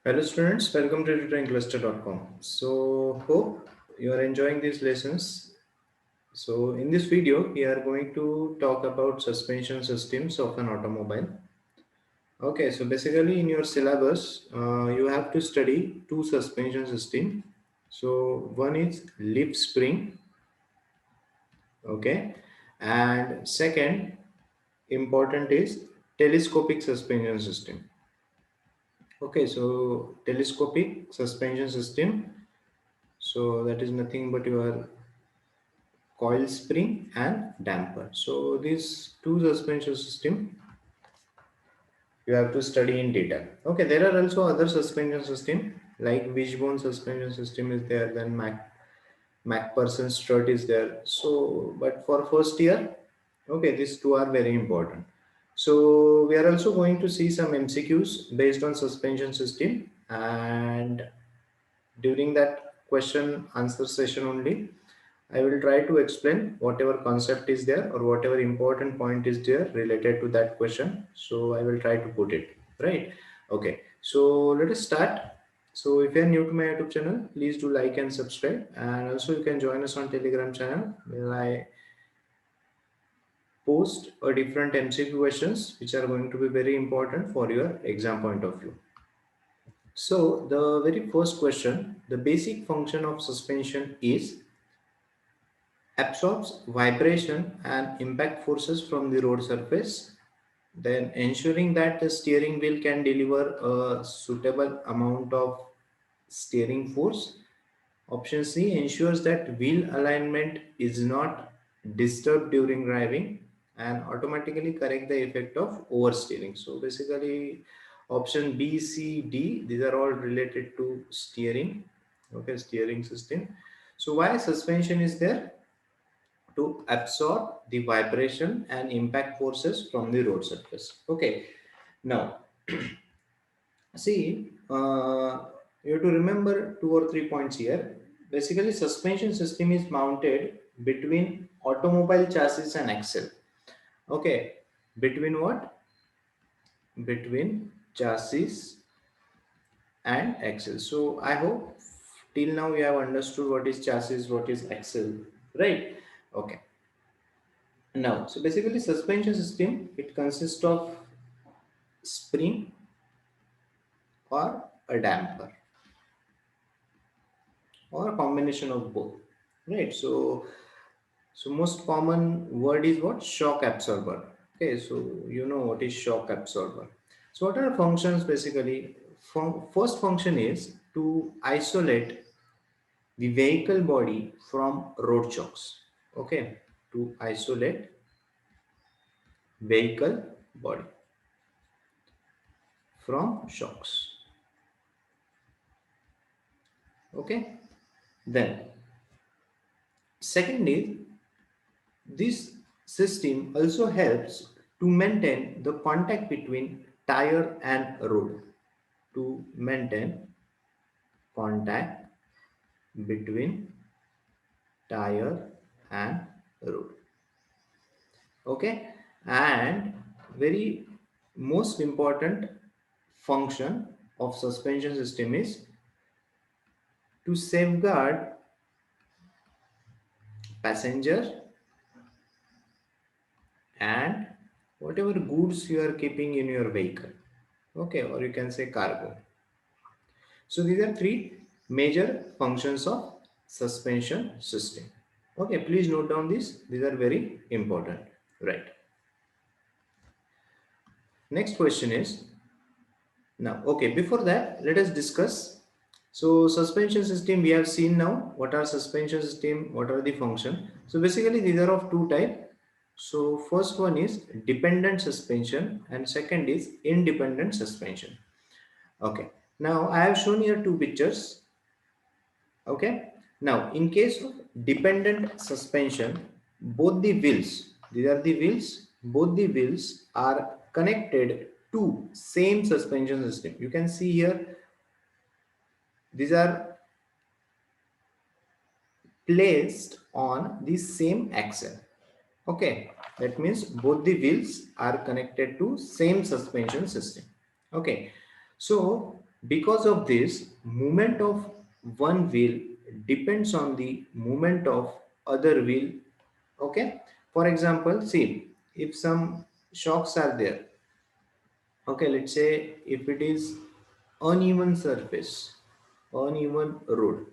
Hello students, welcome to tutoringcluster.com. So hope you are enjoying these lessons. So in this video, we are going to talk about suspension systems of an automobile. Okay, so basically in your syllabus, you have to study two suspension systems. So one is leaf spring, okay, and second important is telescopic suspension system. Okay, so telescopic suspension system. So that is nothing but your coil spring and damper. So these two suspension system you have to study in detail. Okay, there are also other suspension system like wishbone suspension system is there, then MacPherson strut is there. So but for first year, okay, these two are very important. So we are also going to see some MCQs based on suspension system, and during that question answer session only I will try to explain whatever concept is there or whatever important point is there related to that question. So I will try to put it right. Okay. So let us start. So if you are new to my YouTube channel, please do like and subscribe. And also you can join us on Telegram channel where I post a different MCQ questions which are going to be very important for your exam point of view. So the very first question, the basic function of suspension is absorbs vibration and impact forces from the road surface, then ensuring that the steering wheel can deliver a suitable amount of steering force. Option C ensures that wheel alignment is not disturbed during driving and automatically correct the effect of oversteering. So basically option B, C, D, these are all related to steering. Okay, steering system. So why suspension is there? To absorb the vibration and impact forces from the road surface. Okay, now see, you have to remember two or three points here. Basically, suspension system is mounted between automobile chassis and axle. Okay, between what? Between chassis and axle. So I hope till now you have understood what is chassis, what is axle, right? Okay. Now, so basically suspension system, it consists of spring or a damper or a combination of both, right? So most common word is what? Shock absorber. Okay, so you know what is shock absorber. So what are functions basically? First function is to isolate the vehicle body from road shocks. Okay, to isolate vehicle body from shocks. Okay, then second is this system also helps to maintain the contact between tire and road. To maintain contact between tire and road. Okay, and very most important function of suspension system is to safeguard passenger and whatever goods you are keeping in your vehicle. Okay, or you can say cargo. So these are three major functions of suspension system. Okay, please note down this. These are very important. Right. Next question is now. Okay, before that, let us discuss. So suspension system we have seen now. What are suspension system? What are the function? So basically these are of two type. So first one is dependent suspension and second is independent suspension. Okay. Now I have shown here two pictures. Okay. Now in case of dependent suspension, both the wheels, these are the wheels, both the wheels are connected to same suspension system. You can see here, these are placed on the same axle. Okay. That means both the wheels are connected to same suspension system. Okay. So Because of this, movement of one wheel depends on the movement of other wheel. Okay. For example, see, if some shocks are there, okay, let's say if it is uneven surface, uneven road,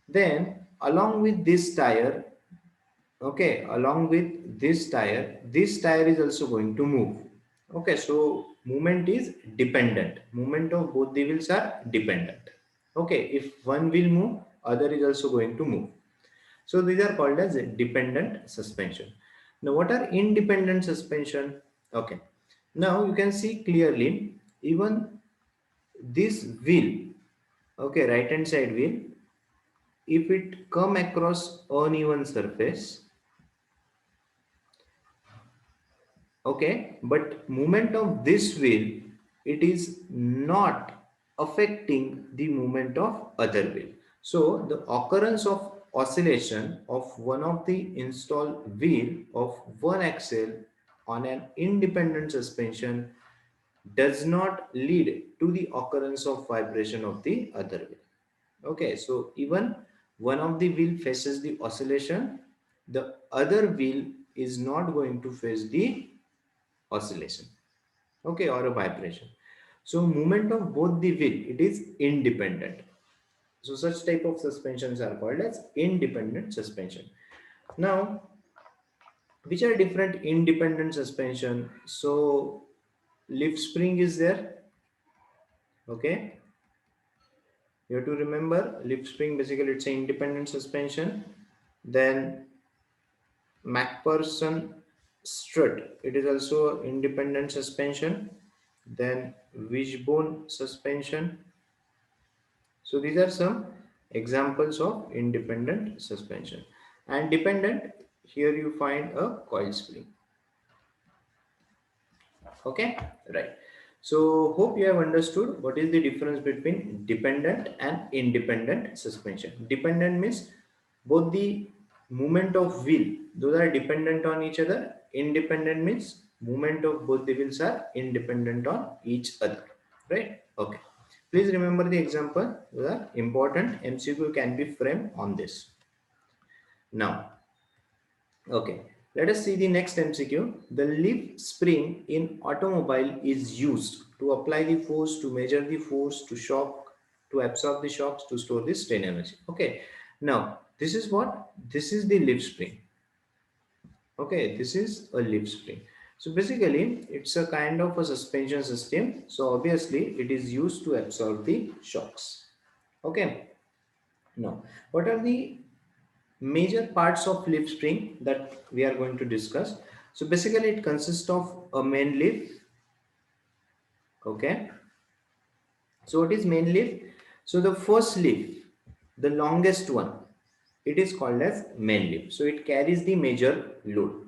then along with this tire, okay, along with this tire is also going to move. Okay, so movement is dependent, movement of both the wheels are dependent. Okay, if one wheel move, other is also going to move. So these are called as dependent suspension. Now what are independent suspension? Okay, now you can see clearly, even this wheel, okay, right hand side wheel, if it come across uneven surface, okay, but movement of this wheel, it is not affecting the movement of other wheel. So the occurrence of oscillation of one of the installed wheel of one axle on an independent suspension does not lead to the occurrence of vibration of the other wheel. Okay, so even one of the wheel faces the oscillation, the other wheel is not going to face the oscillation, okay, or a vibration. So movement of both the wheel, it is independent. So such type of suspensions are called as independent suspension. Now, which are different independent suspension? So leaf spring is there, okay. You have to remember leaf spring, basically it's an independent suspension. Then MacPherson strut, it is also independent suspension. Then wishbone suspension. So these are some examples of independent suspension. And dependent, here you find a coil spring. Okay, right. So hope you have understood what is the difference between dependent and independent suspension. Dependent means both the movement of wheel, those are dependent on each other. Independent means movement of both the wheels are independent on each other, right? Okay, please remember the example, those are important. MCQ can be framed on this. Now, okay, let us see the next MCQ. The leaf spring in automobile is used to apply the force, to measure the force, to shock, to absorb the shocks, to store the strain energy. Okay, now this is what? This is the leaf spring. Okay, this is a leaf spring. So basically, it's a kind of a suspension system. So obviously, it is used to absorb the shocks. Okay, now what are the major parts of leaf spring that we are going to discuss? So basically it consists of a main leaf. Okay, so what is main leaf? So the first leaf, the longest one, it is called as main leaf, so it carries the major load.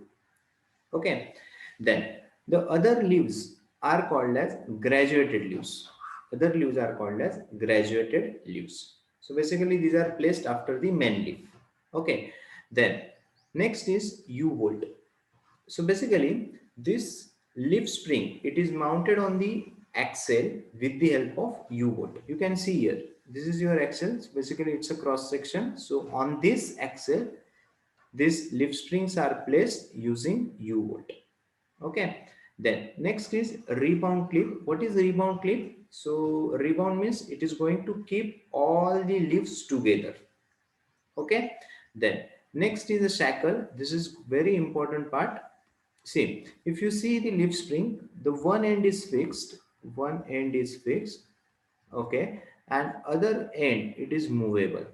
Okay, then the other leaves are called as graduated leaves. Other leaves are called as graduated leaves. So basically these are placed after the main leaf. Okay, then next is u-bolt. So basically this leaf spring, it is mounted on the axle with the help of u-bolt. You can see here, this is your axle. So basically it's a cross section. So on this axle, these leaf springs are placed using u-bolt. Okay, then next is rebound clip. What is rebound clip? So rebound means it is going to keep all the leaves together. Okay, then next is the shackle. This is very important part. See, if you see the leaf spring, the one end is fixed, one end is fixed, okay, and other end it is movable.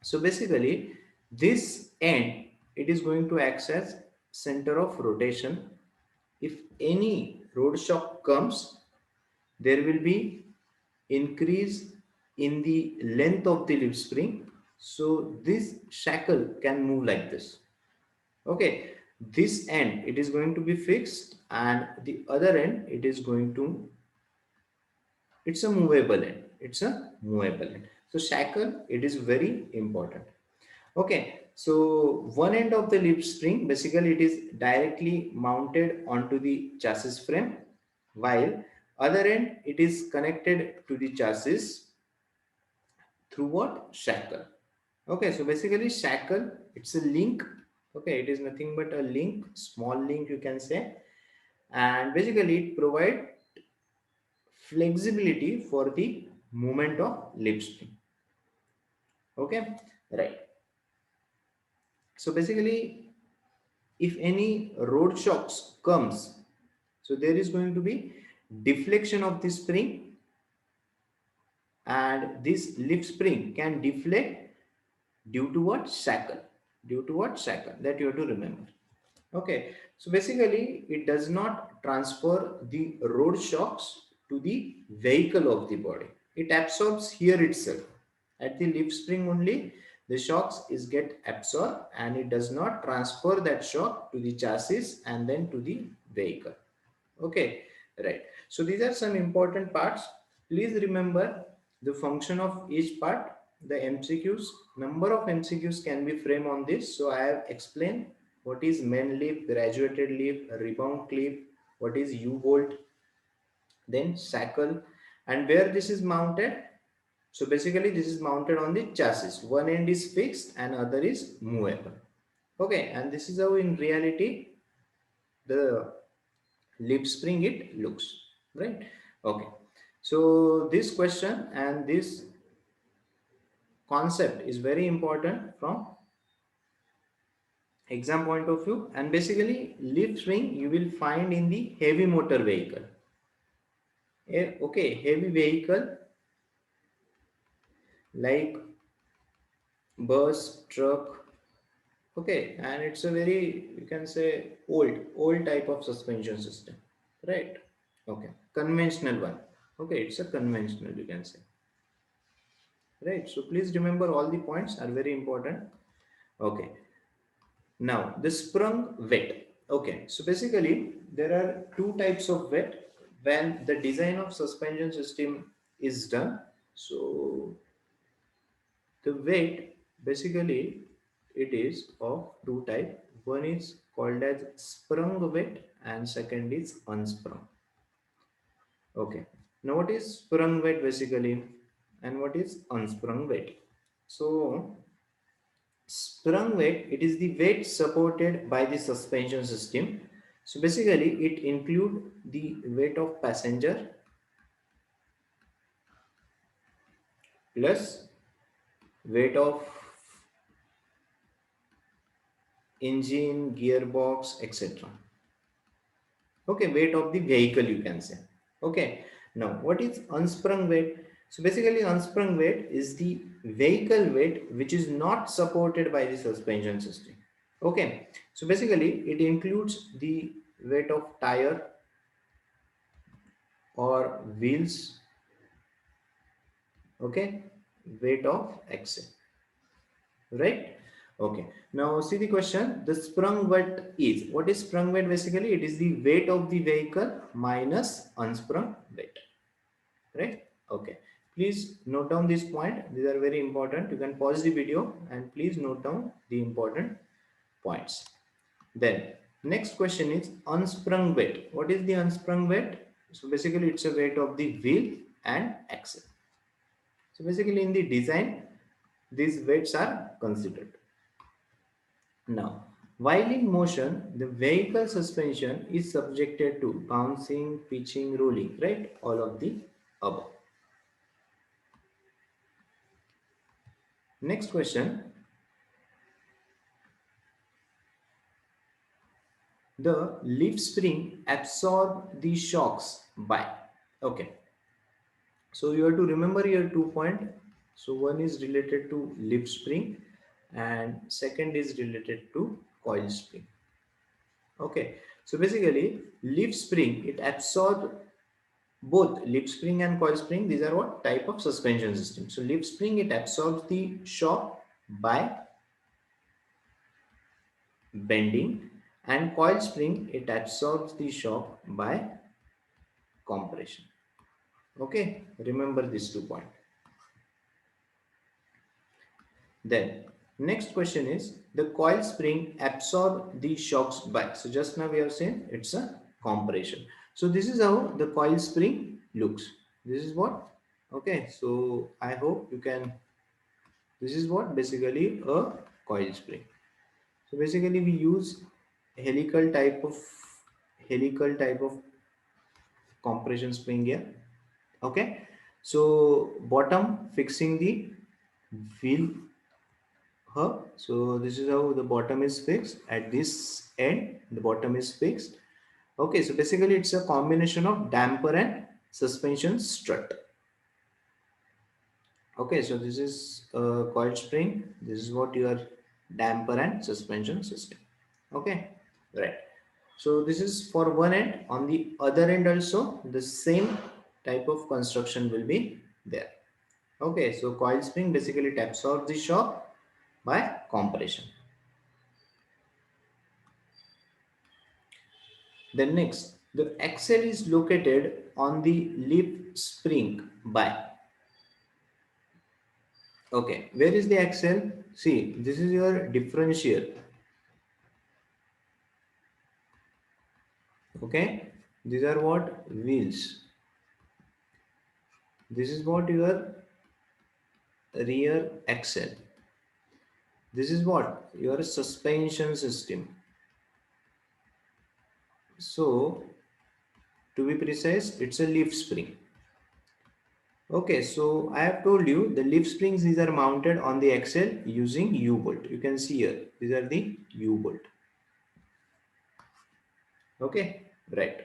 So basically this end, it is going to act as center of rotation. If any road shock comes, there will be increase in the length of the leaf spring. So this shackle can move like this. Okay, this end it is going to be fixed and the other end it is going to, it's a movable end. It's a movable end. So shackle, it is very important. Okay, so one end of the leaf spring, basically it is directly mounted onto the chassis frame, while Other end, it is connected to the chassis through what? Shackle. Okay, so basically shackle, it's a link. Okay, it is nothing but a link, small link you can say, and basically it provide flexibility for the movement of lip spring. Okay, right. So basically, if any road shocks comes, so there is going to be deflection of the spring, and this lip spring can deflect due to what? Shackle. Due to what? Shackle. That you have to remember. Okay, so basically it does not transfer the road shocks to the vehicle of the body. It absorbs here itself. At the lip spring only, the shocks is get absorbed and it does not transfer that shock to the chassis and then to the vehicle. Okay, right. So these are some important parts. Please remember the function of each part. The MCQs, number of MCQs can be framed on this. So I have explained what is main leaf, graduated leaf, rebound clip, what is U-bolt, then shackle, and where this is mounted. So basically this is mounted on the chassis. One end is fixed and other is movable. Okay, and this is how in reality the lip spring it looks, right? Okay, so this question and this concept is very important from exam point of view, and basically lip spring you will find in the heavy motor vehicle. Okay, heavy vehicle like bus, truck. Okay, and it's a very, you can say, old type of suspension system, right? Okay, conventional one. Okay, it's a conventional, you can say, right? So please remember all the points are very important. Okay, now the sprung wet. Okay, so basically there are two types of wet when the design of suspension system is done. So the weight, basically it is of two type. One is called as sprung weight and second is unsprung. Okay. Now what is sprung weight basically and what is unsprung weight? So sprung weight, it is the weight supported by the suspension system. So basically it include the weight of passenger plus weight of engine, gearbox, etc. Okay, weight of the vehicle you can say. Okay, now what is unsprung weight? So basically unsprung weight is the vehicle weight which is not supported by the suspension system. Okay, so basically it includes the weight of tire or wheels. Okay, weight of axle, right? Okay, now see the question. The sprung weight is, what is sprung weight? Basically it is the weight of the vehicle minus unsprung weight, right? Okay, please note down this point. These are very important. You can pause the video and please note down the important points. Then next question is unsprung weight. What is the unsprung weight? So basically it's a weight of the wheel and axle. So basically in the design these weights are considered. Now, while in motion, the vehicle suspension is subjected to bouncing, pitching, rolling, right? All of the above. Next question. The leaf spring absorb the shocks by. Okay. So you have to remember your 2 point. So one is related to leaf spring and second is related to coil spring. Okay. So basically leaf spring, it absorbs both leaf spring and coil spring. These are what type of suspension system. So leaf spring, it absorbs the shock by bending, and coil spring, it absorbs the shock by compression. Okay, remember these 2 points. Then next question is the coil spring absorb the shocks by. So just now we have seen it's a compression. So this is how the coil spring looks. This is what, okay, so I hope you can, this is what basically a coil spring. So basically we use helical type of helical type of compression spring here. Okay, so bottom fixing the wheel hub. So this is how the bottom is fixed. At this end the bottom is fixed. Okay, so basically it's a combination of damper and suspension strut. Okay, so this is a coil spring. This is what your damper and suspension system. Okay, right. So this is for one end. On the other end also the same type of construction will be there. Okay, so coil spring basically it absorbs the shock by compression. Then next, the axle is located on the leaf spring by. Okay, where is the axle? See, this is your differential. Okay, these are what? Wheels. This is what your rear axle. This is what? Your suspension system. So, to be precise, it's a leaf spring. Okay, so I have told you the leaf springs, these are mounted on the axle using U-bolt. You can see here, these are the U-bolt. Okay, right.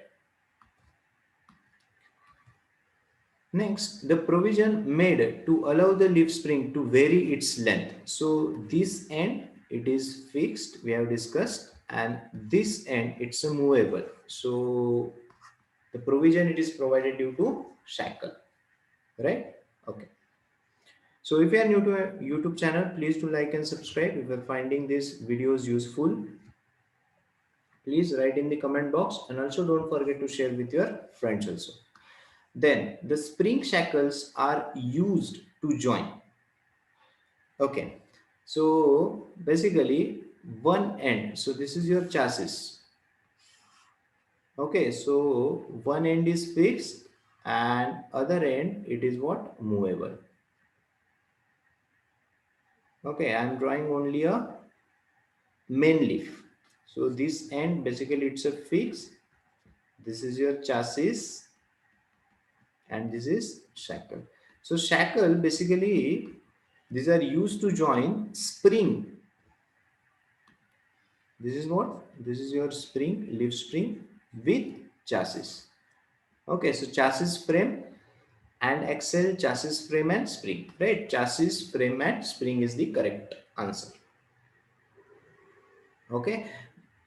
Next, the provision made to allow the leaf spring to vary its length. So this end, it is fixed, we have discussed, and this end, it's a movable. So the provision, it is provided due to shackle, right? Okay. So if you are new to a YouTube channel, please do like and subscribe. If you are finding these videos useful, please write in the comment box, and also don't forget to share with your friends also. Then the spring shackles are used to join. Okay, so basically one end, so this is your chassis. Okay, so one end is fixed and other end it is what? Movable. Okay, I am drawing only a main leaf. So this end basically it's a fix. This is your chassis and this is shackle. So shackle basically these are used to join spring. This is what? This is your spring, leaf spring with chassis. Okay, so chassis frame and axle, chassis frame and spring, right? Chassis frame and spring is the correct answer. Okay,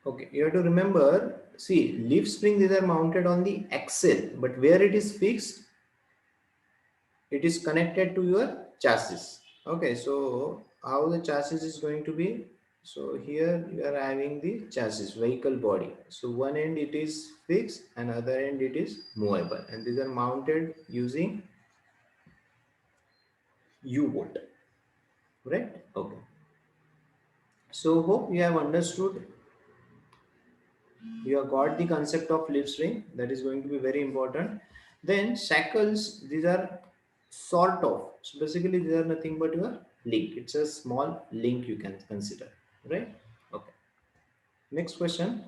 okay, you have to remember, see, leaf spring, these are mounted on the axle, but where it is fixed, it is connected to your chassis. Okay, so how the chassis is going to be? So here you are having the chassis, vehicle body. So one end it is fixed and other end it is movable, and these are mounted using U-bolt, right? Okay, so hope you have understood, you have got the concept of leaf spring. That is going to be very important. Then shackles, these are sort of, so basically these are nothing but your link. It's a small link you can consider, right? Okay, next question.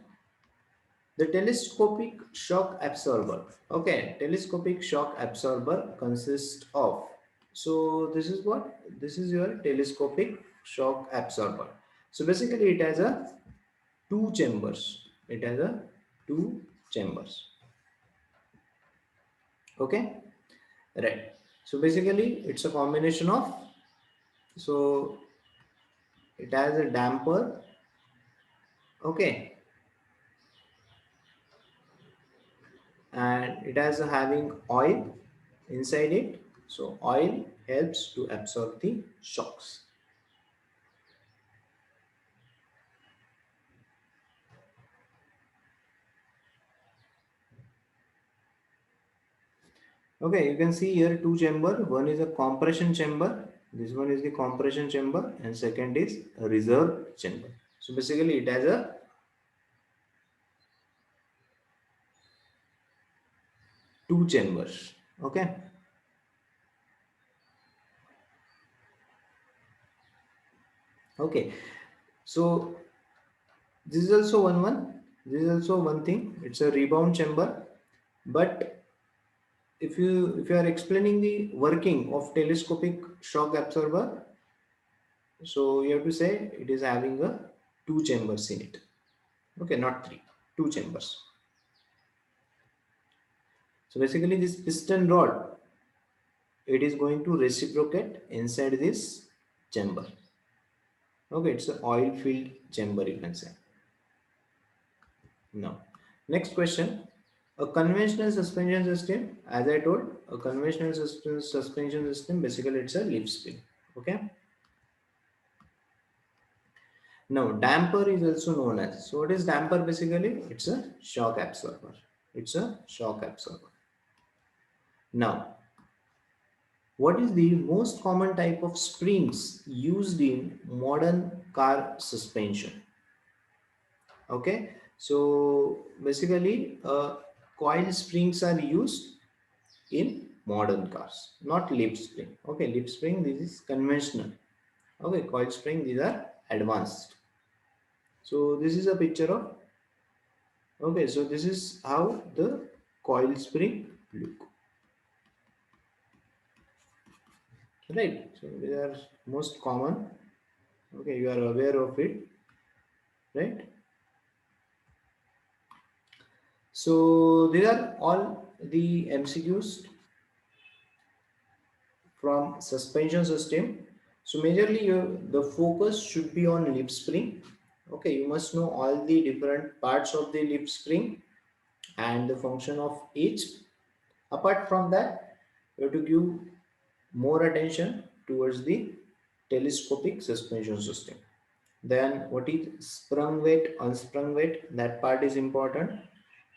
The telescopic shock absorber. Okay, telescopic shock absorber consists of, so this is what, this is your telescopic shock absorber. So basically it has a two chambers, it has a two chambers. Okay, right. So basically it's a combination of, so it has a damper. Okay, and it has a having oil inside it. So oil helps to absorb the shocks. Okay, you can see here two chamber. One is a compression chamber. This one is the compression chamber, and second is a reserve chamber. So basically, it has a, two chambers. Okay. Okay. So this is also one. This is also one thing. It's a rebound chamber. But if you are explaining the working of telescopic shock absorber, so you have to say it is having a two chambers in it. Okay, not three, two chambers. So basically this piston rod, it is going to reciprocate inside this chamber. Okay, it's an oil filled chamber, you can say. Now, next question. A conventional suspension system, as I told, a conventional suspension system, basically it's a leaf spring. Okay. Now, damper is also known as. So, what is damper basically? It's a shock absorber. It's a shock absorber. Now, what is the most common type of springs used in modern car suspension? Okay, so basically, coil springs are used in modern cars, not lip spring. Okay, lip spring, this is conventional. Okay, coil spring, these are advanced. So this is a picture of, okay, so this is how the coil spring look, right? So they are most common. Okay, you are aware of it, right? So these are all the MCQs from suspension system. So majorly the focus should be on lip spring. Okay, you must know all the different parts of the lip spring and the function of each. Apart from that, you have to give more attention towards the telescopic suspension system. Then what is sprung weight, unsprung weight, that part is important.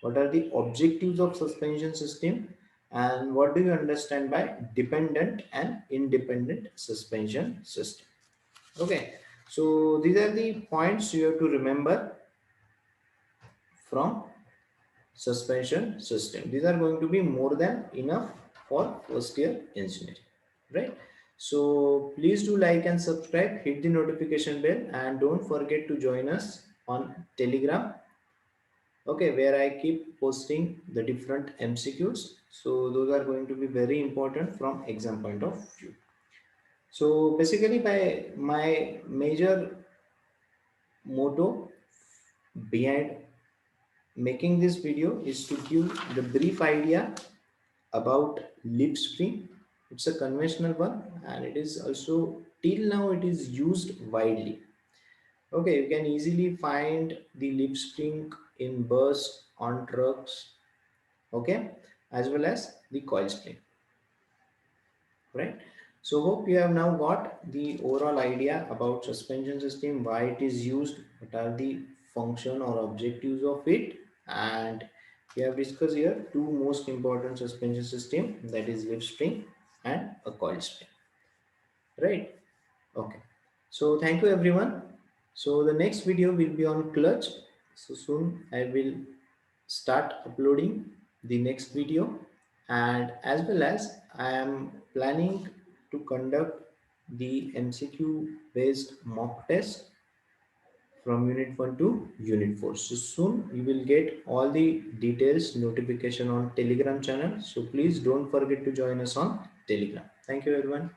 What are the objectives of suspension system, and what do you understand by dependent and independent suspension system? Okay, so these are the points you have to remember from suspension system. These are going to be more than enough for first year engineering, right? So please do like and subscribe, hit the notification bell, and don't forget to join us on Telegram. Okay, where I keep posting the different MCQs. So those are going to be very important from exam point of view. So basically, by my major motto behind making this video is to give the brief idea about lip spring. It's a conventional one, and it is also till now it is used widely. Okay, you can easily find the lip spring in bus, on trucks, okay, as well as the coil spring, right? So hope you have now got the overall idea about suspension system, why it is used, what are the function or objectives of it, and we have discussed here two most important suspension system, that is lip spring and a coil spring, right? Okay, so thank you everyone. So the next video will be on clutch. So soon I will start uploading the next video, and as well as I am planning to conduct the MCQ based mock test from unit 1 to unit 4. So soon you will get all the details notification on Telegram channel. So please don't forget to join us on Telegram. Thank you everyone.